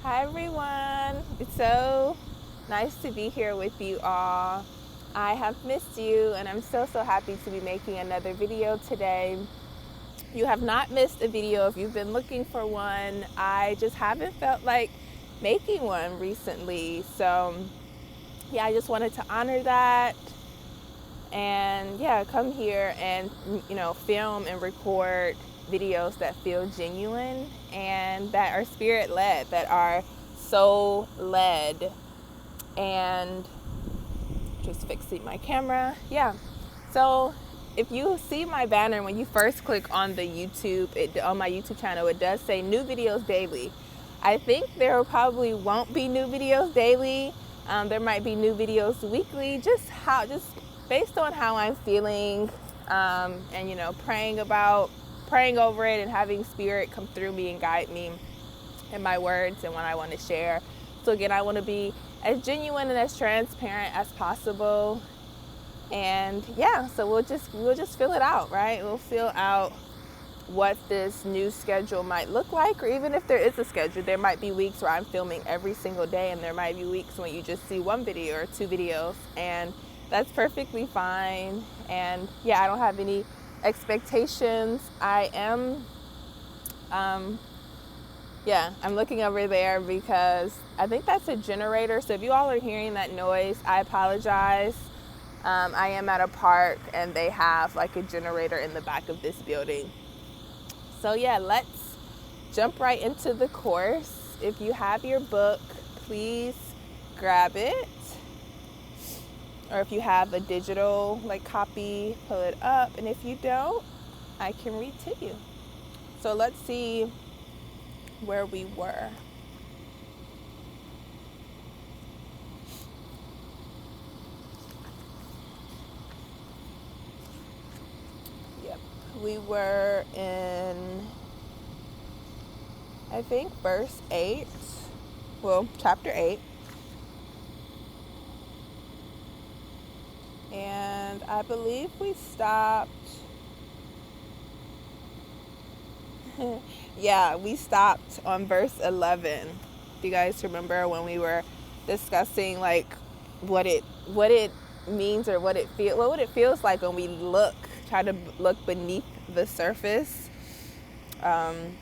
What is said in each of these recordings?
Hi everyone, it's so nice to be here with you all. I have missed you and I'm so happy to be making another video today. You have not missed a video if you've been looking for one. I just haven't felt like making one recently, so yeah, I just wanted to honor that and come here and film and record videos that feel genuine and that are spirit led, that are soul led. And just fixing my camera. So if you see my banner when you first click on the on my YouTube channel, it does say new videos daily. I think there probably won't be new videos daily. There might be new videos weekly, just based on how I'm feeling, and praying over it and having spirit come through me and guide me in my words and what I want to share. So again, I want to be as genuine and as transparent as possible. And so we'll just fill it out, right? We'll fill out what this new schedule might look like, or even if there is a schedule, there might be weeks where I'm filming every single day, and there might be weeks when you just see one video or two videos, and that's perfectly fine. And I don't have any expectations. I am I'm looking over there because I think that's a generator. So if you all are hearing that noise, I apologize. I am at a park and they have like a generator in the back of this building. So let's jump right into the course. If you have your book, please grab it. Or if you have a digital copy, pull it up. And if you don't, I can read to you. So let's see where we were. We were in, I think, verse 8. Well, chapter 8. And I believe we stopped. We stopped on verse 11. Do you guys remember when we were discussing what it means, or what it feels like when we try to look beneath the surface? When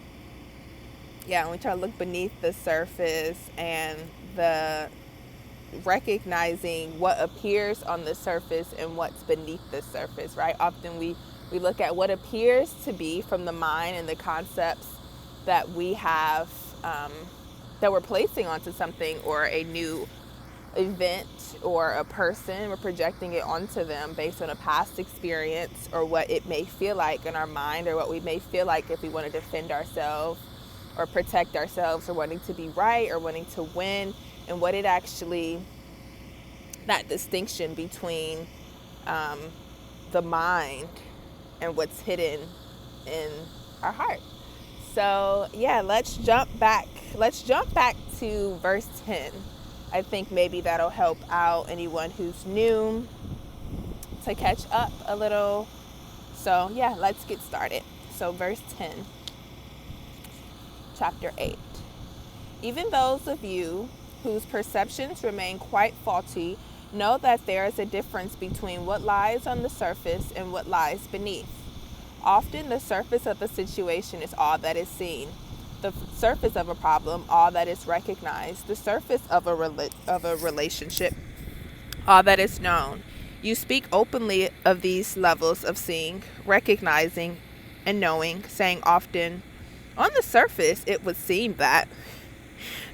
we try to look beneath the surface and the recognizing what appears on the surface and what's beneath the surface, right? Often we look at what appears to be from the mind and the concepts that we have, that we're placing onto something or a new event or a person. We're projecting it onto them based on a past experience or what it may feel like in our mind, or what we may feel like if we want to defend ourselves or protect ourselves, or wanting to be right or wanting to win, and what it actually, that distinction between the mind and what's hidden in our heart. So let's jump back to verse 10. I think maybe that'll help out anyone who's new to catch up a little. So let's get started. So verse 10, chapter 8. Even those of you whose perceptions remain quite faulty know that there is a difference between what lies on the surface and what lies beneath. Often the surface of a situation is all that is seen. The surface of a problem, all that is recognized. The surface of a relationship, all that is known. You speak openly of these levels of seeing, recognizing, and knowing, saying often, on the surface it would seem that.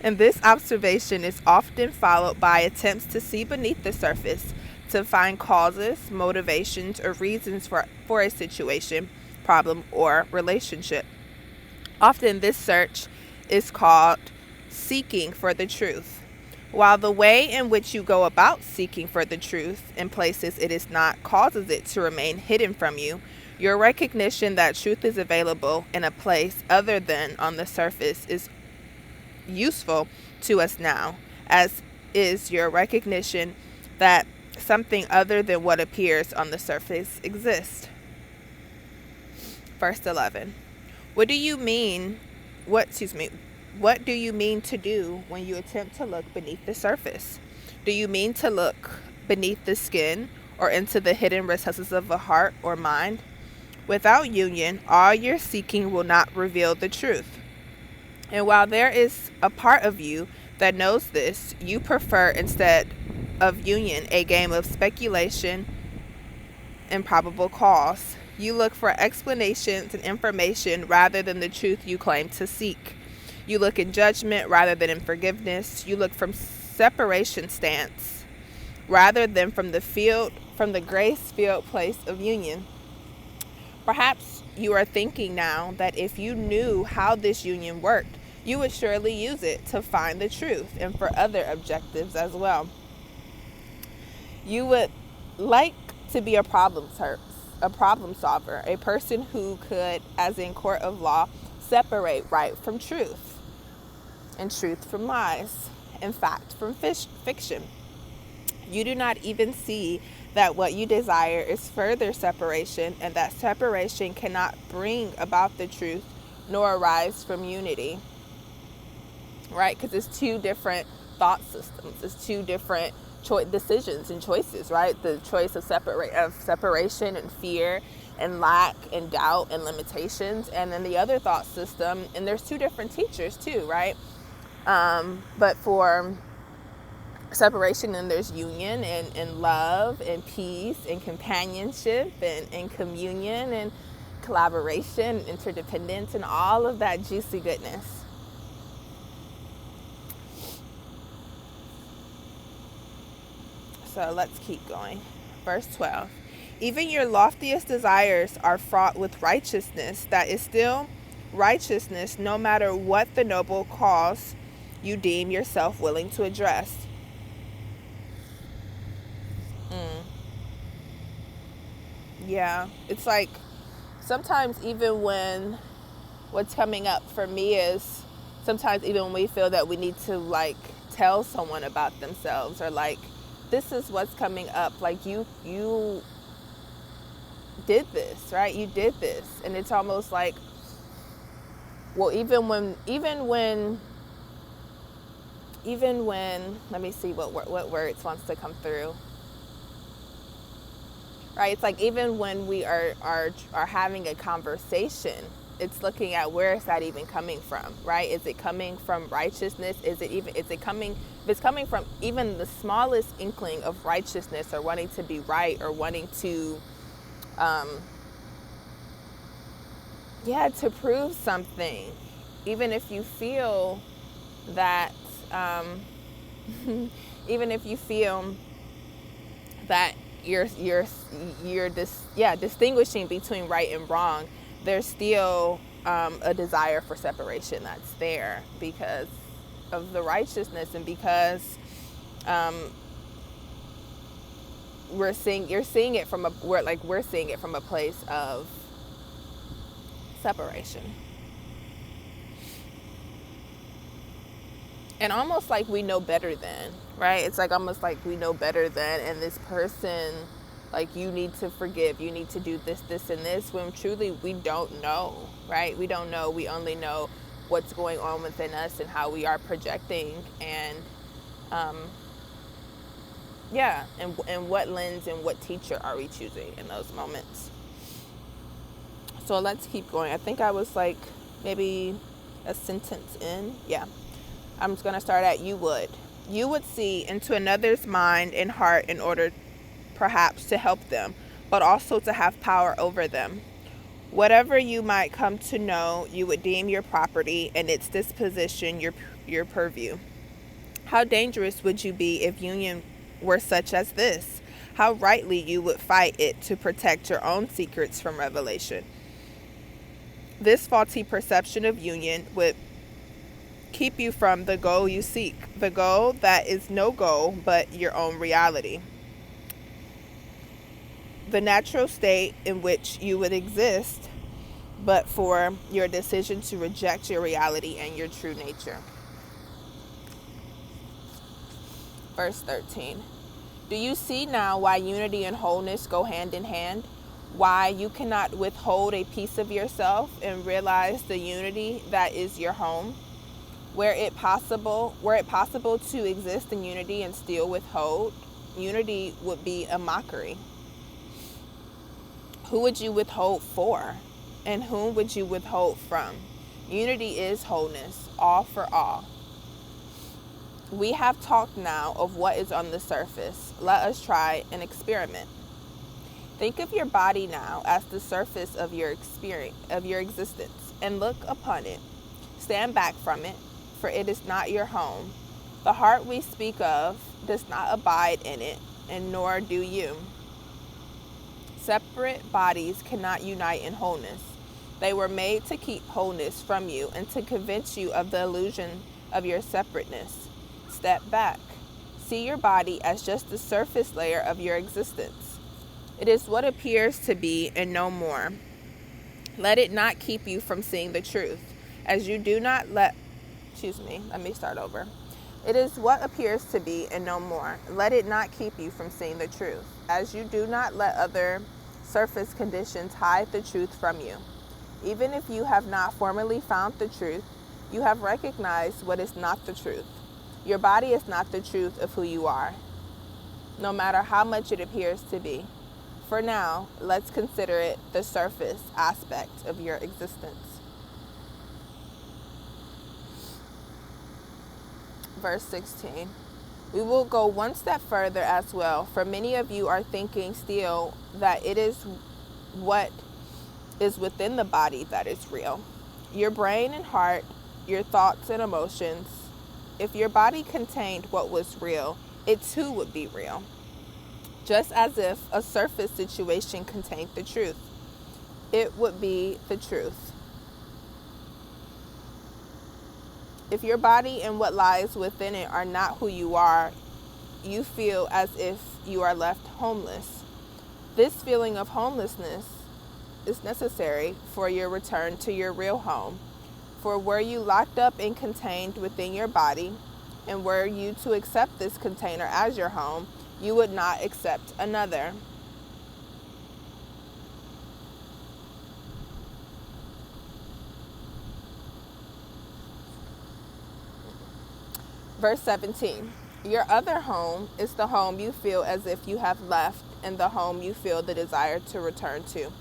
And this observation is often followed by attempts to see beneath the surface, to find causes, motivations, or reasons for a situation, problem, or relationship. Often this search is called seeking for the truth. While the way in which you go about seeking for the truth in places it is not causes it to remain hidden from you, your recognition that truth is available in a place other than on the surface is useful to us now, as is your recognition that something other than what appears on the surface exists. Verse 11. What do you mean? What do you mean to do when you attempt to look beneath the surface? Do you mean to look beneath the skin or into the hidden recesses of a heart or mind? Without union, all your seeking will not reveal the truth. And while there is a part of you that knows this, you prefer, instead of union, a game of speculation and probable cause. You look for explanations and information rather than the truth you claim to seek. You look in judgment rather than in forgiveness. You look from separation stance rather than from the grace-filled place of union. Perhaps you are thinking now that if you knew how this union worked, you would surely use it to find the truth and for other objectives as well. You would like to be a problem solver, a person who could, as in court of law, separate right from truth and truth from lies and fact from fiction. You do not even see that what you desire is further separation, and that separation cannot bring about the truth nor arise from unity. Right? Because it's two different thought systems. It's two different decisions and choices, right? The choice of separation and fear and lack and doubt and limitations, and then the other thought system. And there's two different teachers too, right? But for separation, and there's union and love and peace and companionship and communion and collaboration, interdependence, and all of that juicy goodness. So let's keep going. Verse 12. Even your loftiest desires are fraught with righteousness that is still righteousness, no matter what the noble cause you deem yourself willing to address. Yeah, it's like sometimes even when what's coming up for me is sometimes even when we feel that we need to like tell someone about themselves, or like, this is what's coming up, like you did this, right? You did this. And it's almost like, well, even when let me see what words wants to come through. Right? It's like even when we are having a conversation, it's looking at where is that even coming from, right? Is it coming from righteousness? If it's coming from even the smallest inkling of righteousness, or wanting to be right, or wanting to to prove something, even if you feel that even if you feel that you're distinguishing between right and wrong, there's still a desire for separation that's there because of the righteousness, and because we're seeing it from a place of separation. And almost like we know better than, right? It's like almost like we know better than, and this person, like, you need to forgive, you need to do this, this, and this, when truly we don't know, right? We don't know. We only know what's going on within us and how we are projecting, and and what lens and what teacher are we choosing in those moments. So let's keep going. I think I was like maybe a sentence in. Yeah. I'm just going to start at you would see into another's mind and heart in order perhaps to help them, but also to have power over them. Whatever you might come to know, you would deem your property, and its disposition your purview. How dangerous would you be if union were such as this? How rightly you would fight it to protect your own secrets from revelation. This faulty perception of union would keep you from the goal you seek, the goal that is no goal but your own reality, the natural state in which you would exist but for your decision to reject your reality and your true nature. Verse 13. Do you see now why unity and wholeness go hand in hand? Why you cannot withhold a piece of yourself and realize the unity that is your home? Were it possible to exist in unity and still withhold, unity would be a mockery. Who would you withhold for? And whom would you withhold from? Unity is wholeness, all for all. We have talked now of what is on the surface. Let us try an experiment. Think of your body now as the surface of your existence, and look upon it. Stand back from it, for it is not your home. The heart we speak of does not abide in it, and nor do you. Separate bodies cannot unite in wholeness. They were made to keep wholeness from you and to convince you of the illusion of your separateness. Step back. See your body as just the surface layer of your existence. It is what appears to be and no more. Let it not keep you from seeing the truth. As you do not let me start over. It is what appears to be and no more. Let it not keep you from seeing the truth. As you do not let other surface conditions hide the truth from you. Even if you have not formally found the truth, you have recognized what is not the truth. Your body is not the truth of who you are, no matter how much it appears to be. For now, let's consider it the surface aspect of your existence. Verse 16. We will go one step further as well, for many of you are thinking still that it is what is within the body that is real. Your brain and heart, your thoughts and emotions. If your body contained what was real, it too would be real. Just as if a surface situation contained the truth, it would be the truth. If your body and what lies within it are not who you are, you feel as if you are left homeless. This feeling of homelessness is necessary for your return to your real home. For were you locked up and contained within your body, and were you to accept this container as your home, you would not accept another. Verse 17. Your other home is the home you feel as if you have left, and the home you feel the desire to return to.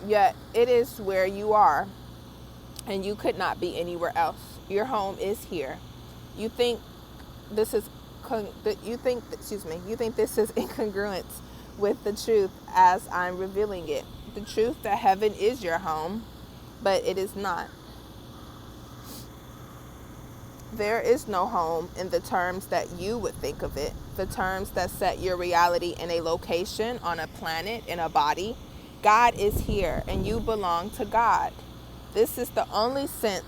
Yet it is where you are, and you could not be anywhere else. Your home is here. You think this is incongruent with the truth as I'm revealing it. The truth that heaven is your home, but it is not. There is no home in the terms that you would think of it, the terms that set your reality in a location, on a planet, in a body. God is here, and you belong to God. This is the only sense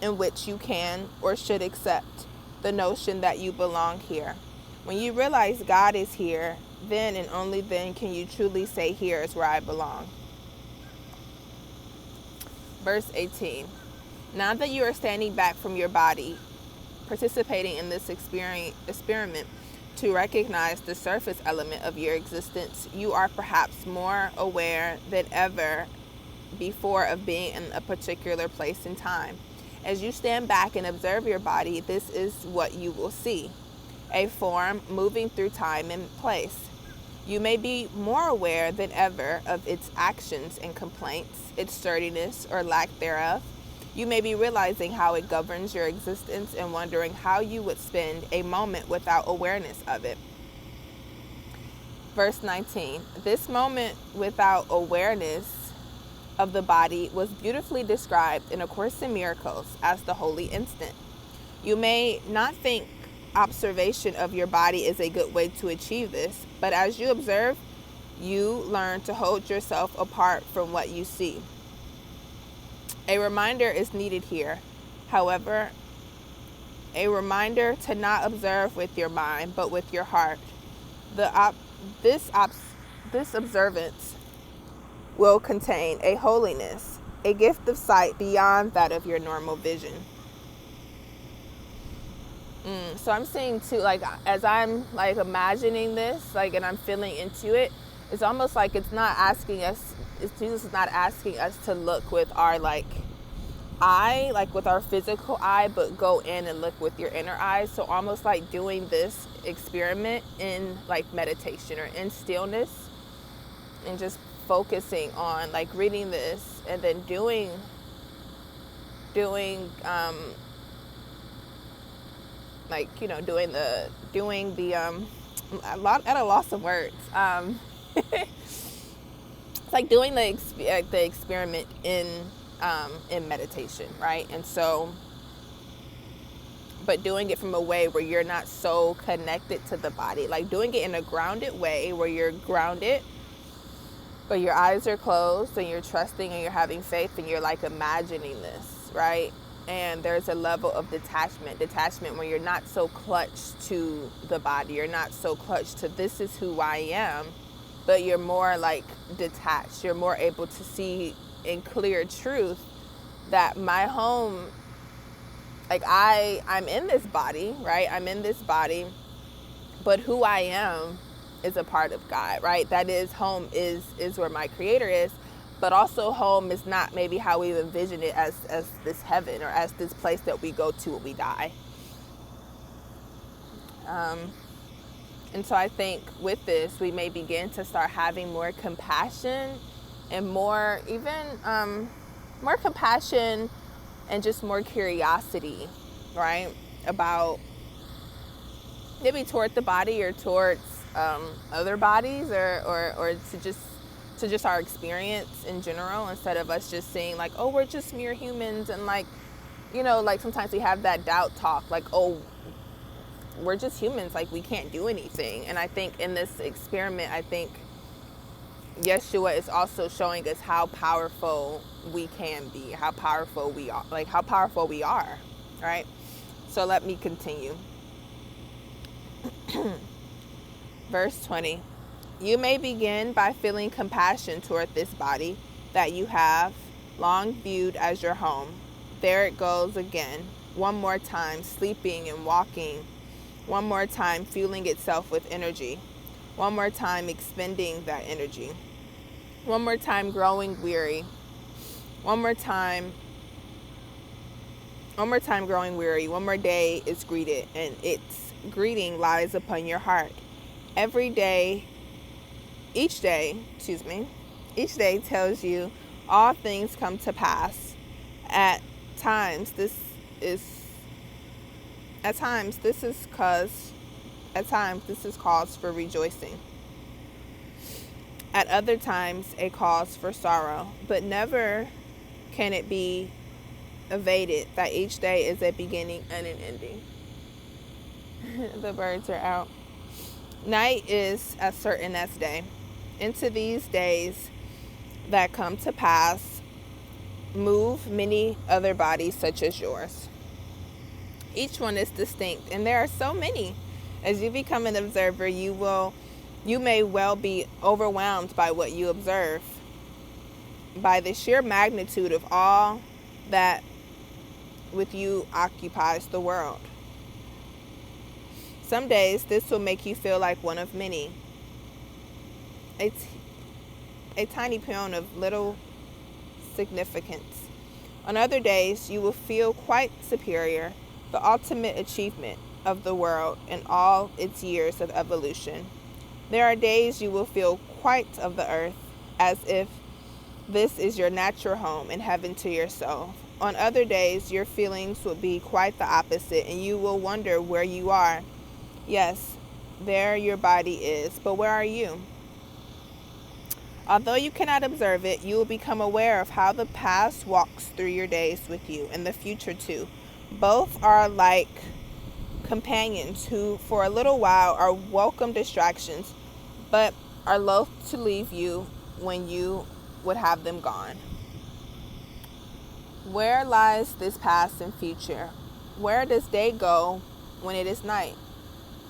in which you can or should accept the notion that you belong here. When you realize God is here, then and only then can you truly say, here is where I belong. Verse 18. Now that you are standing back from your body, participating in this experiment to recognize the surface element of your existence, you are perhaps more aware than ever before of being in a particular place in time. As you stand back and observe your body, this is what you will see: a form moving through time and place. You may be more aware than ever of its actions and complaints, its sturdiness or lack thereof. You may be realizing how it governs your existence and wondering how you would spend a moment without awareness of it. Verse 19. This moment without awareness of the body was beautifully described in A Course in Miracles as the holy instant. You may not think observation of your body is a good way to achieve this, but as you observe, you learn to hold yourself apart from what you see. A reminder is needed here, however, a reminder to not observe with your mind, but with your heart. This observance will contain a holiness, a gift of sight beyond that of your normal vision. So I'm seeing too, like, as I'm like imagining this, like, and I'm feeling into it, it's almost like Jesus is not asking us to look with our like eye, like with our physical eye, but go in and look with your inner eyes. So almost like doing this experiment in like meditation or in stillness, and just focusing on like reading this and then doing like, you know, doing the at a loss of words. It's like doing the experiment in meditation, right? And so, but doing it from a way where you're not so connected to the body, like doing it in a grounded way where you're grounded, but your eyes are closed and you're trusting and you're having faith and you're like imagining this, right? And there's a level of detachment where you're not so clutched to the body. You're not so clutched to this is who I am, but you're more like detached. You're more able to see in clear truth that my home, like I'm in this body, right? I'm in this body, but who I am is a part of God, right? That is, home is where my creator is, but also home is not maybe how we envision it as this heaven or as this place that we go to when we die. And so I think with this, we may begin to start having more compassion and more compassion and just more curiosity, right? About maybe toward the body or towards other bodies or to just our experience in general, instead of us just saying like, oh, we're just mere humans, and like, you know, like sometimes we have that doubt talk like, oh, we're just humans, like we can't do anything. And I think in this experiment, I think Yeshua is also showing us how powerful we can be, how powerful we are, right? So let me continue. Verse 20. You may begin by feeling compassion toward this body that you have long viewed as your home. There it goes again. One more time, sleeping and walking. One more time, fueling itself with energy. One more time, expending that energy. One more time, growing weary. One more time growing weary. One more day is greeted, and its greeting lies upon your heart. Each day tells you all things come to pass. At times this is cause for rejoicing. At other times a cause for sorrow, but never can it be evaded that each day is a beginning and an ending. The birds are out. Night is as certain as day. Into these days that come to pass move many other bodies such as yours. Each one is distinct, and there are so many. As you become an observer, you may well be overwhelmed by what you observe, by the sheer magnitude of all that with you occupies the world. Some days this will make you feel like one of many, a tiny peon of little significance. On other days you will feel quite superior, the ultimate achievement of the world in all its years of evolution. There are days you will feel quite of the earth, as if this is your natural home and heaven to your soul. On other days your feelings will be quite the opposite, and you will wonder where you are. Yes, there your body is, but where are you? Although you cannot observe it, you will become aware of how the past walks through your days with you, and the future too. Both are like companions who, for a little while, are welcome distractions, but are loath to leave you when you would have them gone. Where lies this past and future? Where does day go when it is night?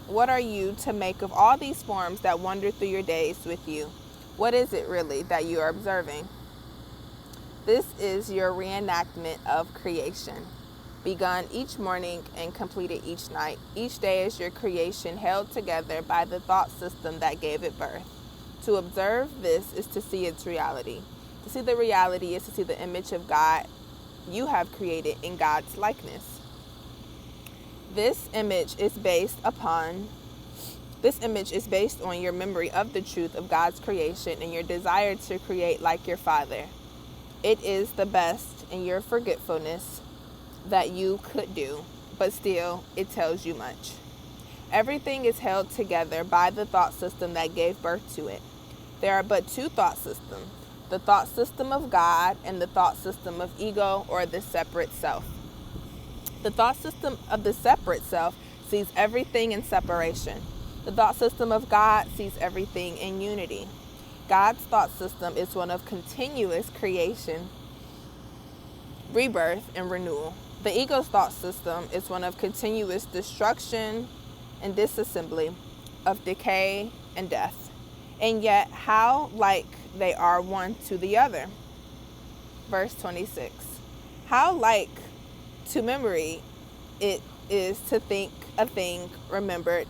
What are you to make of all these forms that wander through your days with you? What is it really that you are observing? This is your reenactment of creation, begun each morning and completed each night. Each day is your creation held together by the thought system that gave it birth. To observe this is to see its reality. To see the reality is to see the image of God you have created in God's likeness. This image is based on your memory of the truth of God's creation and your desire to create like your Father. It is the best in your forgetfulness that you could do, but still, it tells you much. Everything is held together by the thought system that gave birth to it. There are but two thought systems, the thought system of God and the thought system of ego, or the separate self. The thought system of the separate self sees everything in separation. The thought system of God sees everything in unity. God's thought system is one of continuous creation, rebirth, and renewal. The ego's thought system is one of continuous destruction and disassembly, of decay and death. And yet, how like they are one to the other. Verse 26. How like to memory it is to think a thing remembered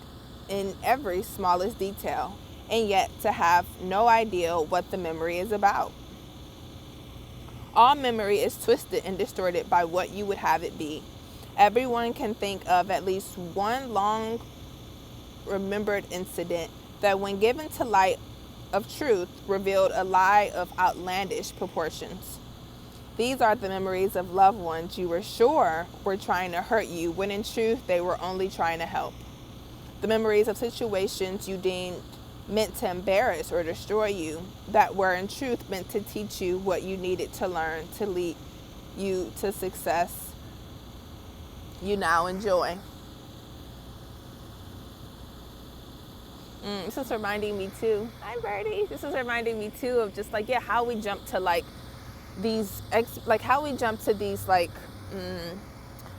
in every smallest detail, and yet to have no idea what the memory is about. All memory is twisted and distorted by what you would have it be. Everyone can think of at least one long remembered incident that, when given to light of truth, revealed a lie of outlandish proportions. These are the memories of loved ones you were sure were trying to hurt you, when in truth they were only trying to help. The memories of situations you deemed meant to embarrass or destroy you, that were in truth meant to teach you what you needed to learn to lead you to success you now enjoy. This is reminding me too. Hi, Birdie. This is reminding me too of just like, how we jump to like these, how we jump to these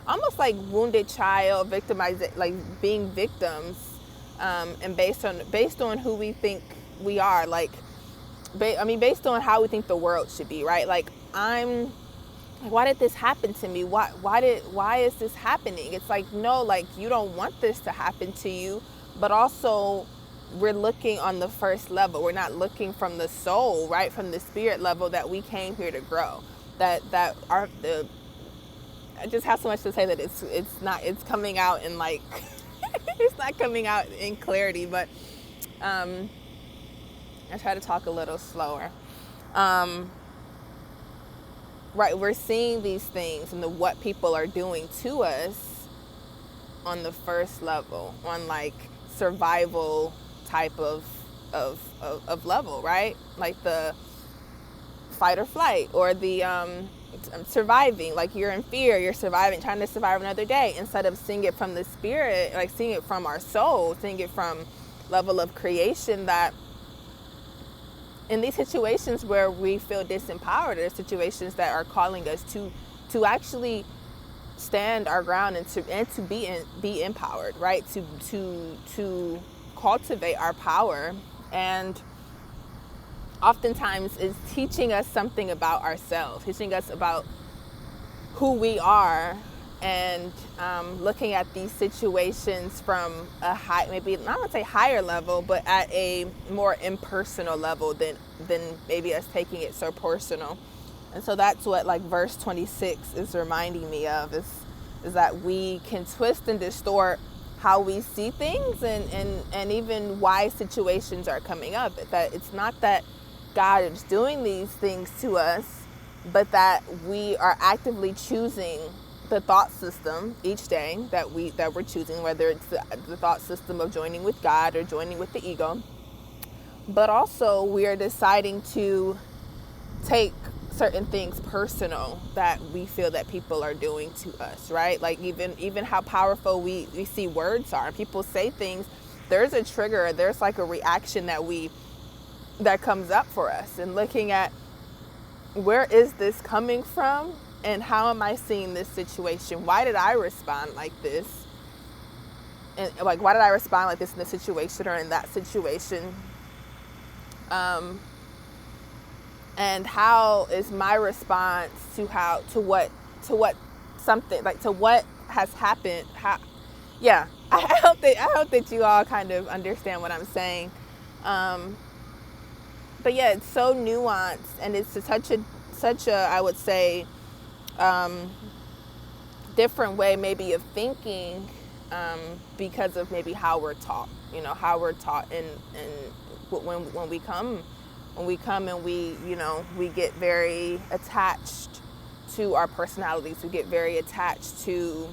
almost like wounded child victimized, like being victims, and based on who we think we are, based on how we think the world should be, right? Like, why did this happen to me? Why is this happening? It's like, no, like, you don't want this to happen to you, but also we're looking on the first level. We're not looking from the soul, right? From the spirit level that we came here to grow. I just have so much to say that it's coming out in like it's not coming out in clarity, but I try to talk a little slower. Right, we're seeing these things and what people are doing to us on the first level, on like survival type of level, right? Like the fight or flight, or the surviving, like you're in fear, you're surviving, trying to survive another day, instead of seeing it from the spirit, like seeing it from our soul, seeing it from level of creation, that in these situations where we feel disempowered, are situations that are calling us to actually stand our ground and to be empowered, right? To cultivate our power, and oftentimes is teaching us something about ourselves, teaching us about who we are, and looking at these situations from a high, maybe not to say higher level, but at a more impersonal level than maybe us taking it so personal. And so that's what like verse 26 is reminding me of, is that we can twist and distort how we see things, and even why situations are coming up. That it's not that God is doing these things to us, but that we are actively choosing the thought system each day that we're choosing, whether it's the thought system of joining with God or joining with the ego. But also we are deciding to take certain things personal that we feel that people are doing to us, right? Like even how powerful we see words are. People say things, there's a trigger, there's like a reaction that comes up for us, and looking at where is this coming from, and how am I seeing this situation? Why did I respond like this? And like, why did I respond like this in this situation or in that situation? And how is my response to what has happened? I hope that you all kind of understand what I'm saying. But yeah, it's so nuanced, and it's such a I would say different way maybe of thinking, because of maybe how we're taught, how we're taught, and when we come and we get very attached to our personalities. We get very attached to,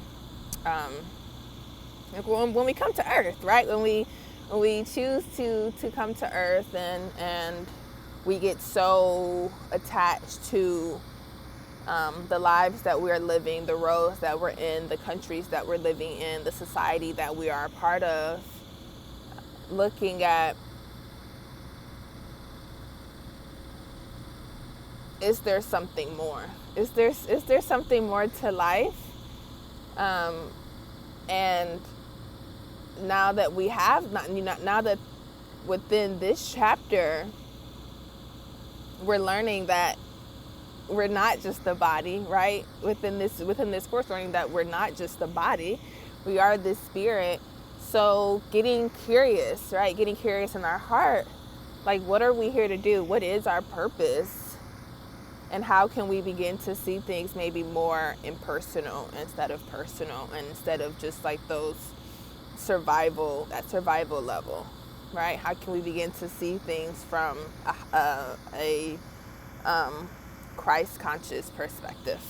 when we come to earth, right? When we choose to come to earth, and we get so attached to the lives that we're living, the roads that we're in, the countries that we're living in, the society that we are a part of, looking at, is there something more? Is there something more to life? And now that we have now that within this chapter, we're learning that we're not just the body, right? Within this course, learning that we're not just the body, we are the spirit. So getting curious, right? Getting curious in our heart, like, what are we here to do? What is our purpose? And how can we begin to see things maybe more impersonal instead of personal, and instead of just like that survival level, right? How can we begin to see things from a Christ conscious perspective?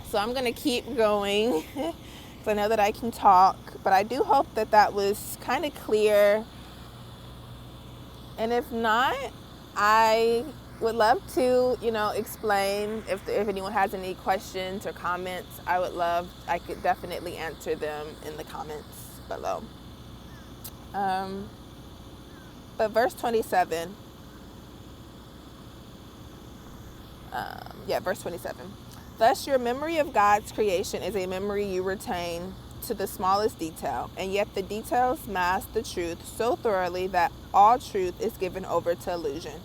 So I'm going to keep going because I know that I can talk, but I do hope that was kind of clear. And if not, I would love to, explain. If anyone has any questions or comments, I could definitely answer them in the comments below. But verse 27, verse 27. Thus your memory of God's creation is a memory you retain to the smallest detail, and yet the details mask the truth so thoroughly that all truth is given over to illusion.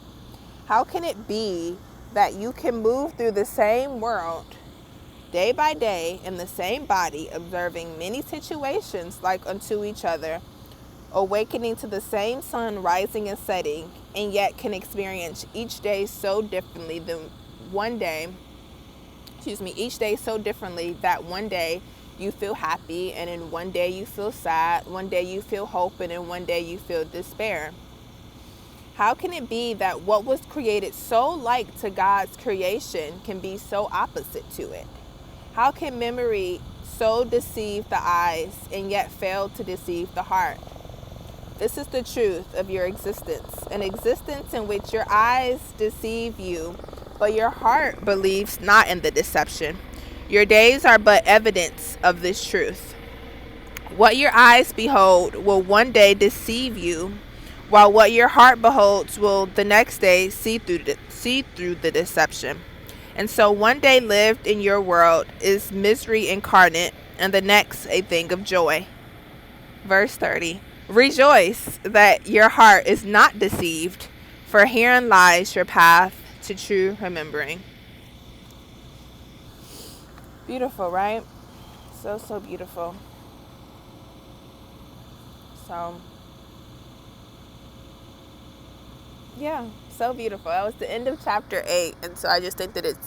How can it be that you can move through the same world day by day in the same body, observing many situations like unto each other, awakening to the same sun rising and setting, and yet can experience each day so differently each day so differently that one day you feel happy, and in one day you feel sad, one day you feel hope, and in one day you feel despair? How can it be that what was created so like to God's creation can be so opposite to it? How can memory so deceive the eyes and yet fail to deceive the heart? This is the truth of your existence, an existence in which your eyes deceive you, but your heart believes not in the deception. Your days are but evidence of this truth. What your eyes behold will one day deceive you, while what your heart beholds will the next day see through the deception. And so one day lived in your world is misery incarnate, and the next a thing of joy. Verse 30. Rejoice that your heart is not deceived, for herein lies your path to true remembering. Beautiful, right? So beautiful. So, yeah, so beautiful. That was the end of chapter 8, and so I just think that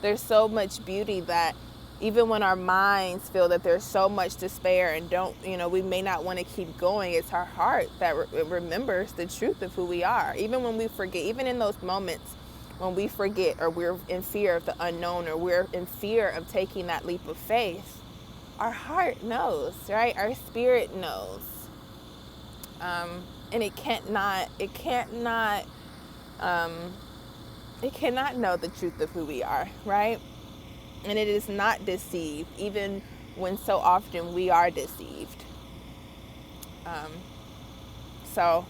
there's so much beauty that even when our minds feel that there's so much despair and we may not want to keep going, it's our heart that remembers the truth of who we are. Even when we forget, even in those moments when we forget, or we're in fear of the unknown, or we're in fear of taking that leap of faith, our heart knows, right? Our spirit knows. And it cannot know the truth of who we are, right? And it is not deceived, even when so often we are deceived. So,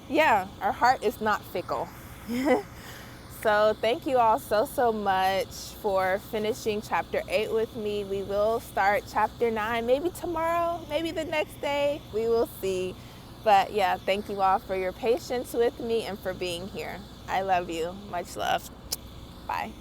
yeah, our heart is not fickle. So thank you all so much for finishing chapter 8 with me. We will start chapter 9, maybe tomorrow, maybe the next day. We will see. But yeah, thank you all for your patience with me and for being here. I love you. Much love. Bye.